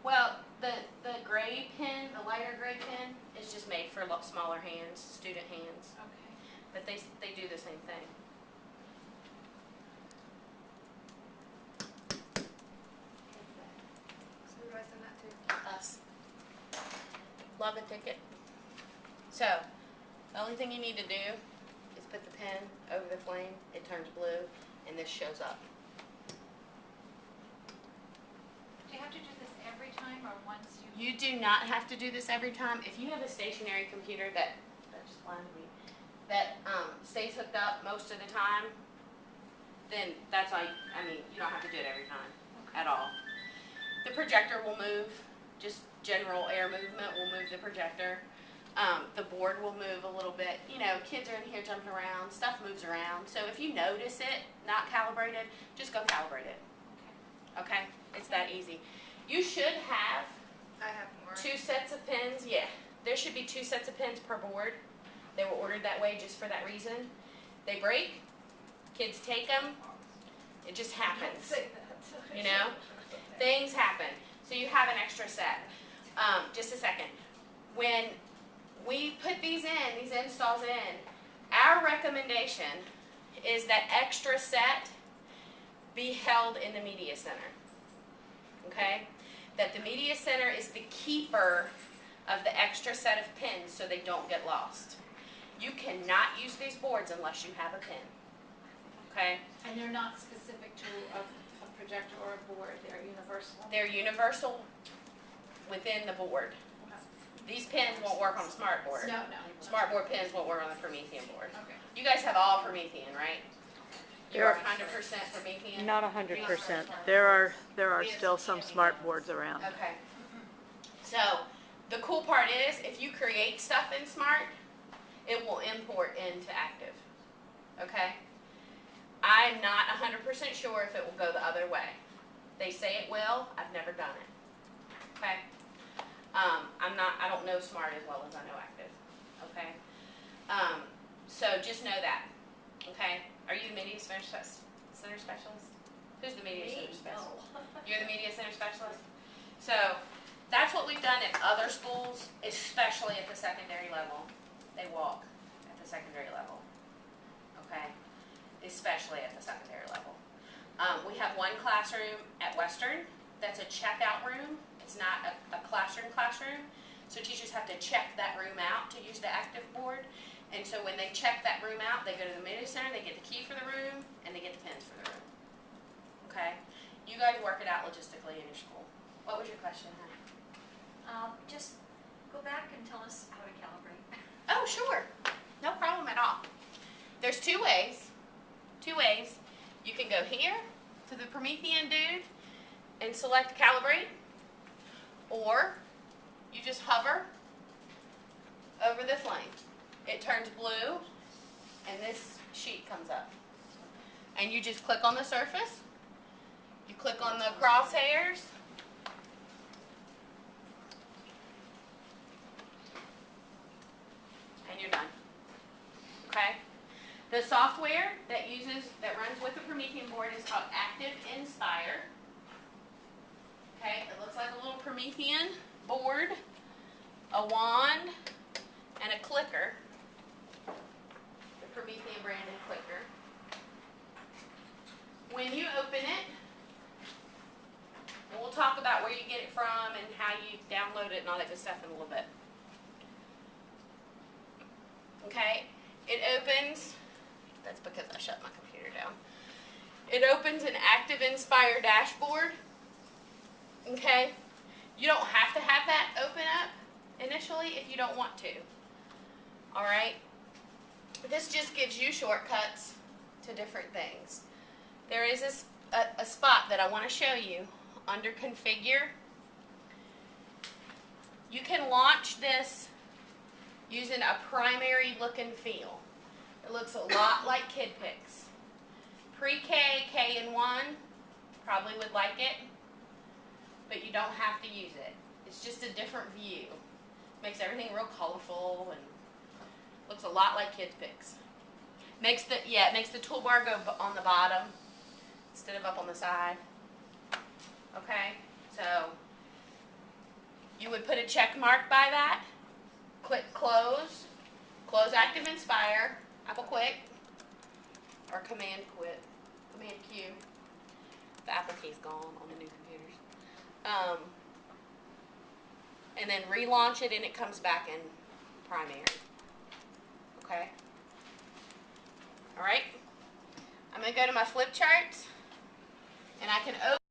Well, the gray pen, the lighter gray pen, is just made for smaller hands, student hands. Okay. But they do the same thing. So who do I send that to? Us. Love a ticket. So, the only thing you need to do is put the pen over the flame, it turns blue, and this shows up. Do you have to do this every time or once you... You do not have to do this every time. If you have a stationary computer that just blinded me, that stays hooked up most of the time, then that's all, I mean, you don't have to do it every time at all. The projector will move, just general air movement will move the projector. The board will move a little bit. You know, kids are in here jumping around, stuff moves around. So if you notice it not calibrated, just go calibrate it. Okay? It's that easy. You should have I have more. 2 sets of pins. Yeah, there should be 2 sets of pins per board. They were ordered that way just for that reason. They break, kids take them, it just happens. Say that. You know? Things happen. So you have an extra set. Just a second. When we put these installs in, our recommendation is that extra set be held in the media center. Okay? That the media center is the keeper of the extra set of pins so they don't get lost. You cannot use these boards unless you have a pin. Okay? And they're not specific to a projector or a board, they're universal? They're universal within the board. These pins won't work on a smart board. No. Smart board pins won't work on the Promethean board. Okay. You guys have all Promethean, right? You're 100% Promethean? Not 100%. There are still some smart boards around. Okay. So, the cool part is, if you create stuff in Smart, it will import into Active. Okay? I'm not 100% sure if it will go the other way. They say it will. I've never done it. Okay? I don't know Smart as well as I know Active. Okay? So just know that. Okay? Are you the media center specialist? Who's the media center specialist? No. You're the media center specialist? So that's what we've done at other schools, especially at the secondary level. They walk at the secondary level. Okay? Especially at the secondary level. We have one classroom at Western that's a checkout room. It's not a classroom. So teachers have to check that room out to use the Active board. And so when they check that room out, they go to the media center, they get the key for the room, and they get the pins for the room. Okay? You guys work it out logistically in your school. What was your question, honey? Just go back and tell us how to calibrate. Oh, sure. No problem at all. There's 2 ways. 2 ways. You can go here to the Promethean dude and select calibrate, or you just hover over the flame. It turns blue and this sheet comes up. And you just click on the surface. You click on the crosshairs. And you're done. Okay? The software that runs with the Promethean board is called Active Inspire. Okay, it looks like a little Promethean board, a wand, and a clicker. The Promethean branded clicker. When you open it, and we'll talk about where you get it from and how you download it and all that good stuff in a little bit. Okay, it opens. That's because I shut my computer down. It opens an Active Inspire dashboard. Okay, you don't have to have that open up initially if you don't want to. All right, this just gives you shortcuts to different things. There is a spot that I want to show you under Configure. You can launch this using a primary look and feel. It looks a lot like KidPix. Pre-K, K and 1 probably would like it, but you don't have to use it. It's just a different view. Makes everything real colorful and looks a lot like KidPix. It makes the toolbar go on the bottom instead of up on the side. Okay, so you would put a check mark by that, click close, close active inspire, Apple quit, or command quit, command Q. The Apple key's gone on the new computers. And then relaunch it and it comes back in primary. Okay? Alright? I'm going to go to my flip charts and I can open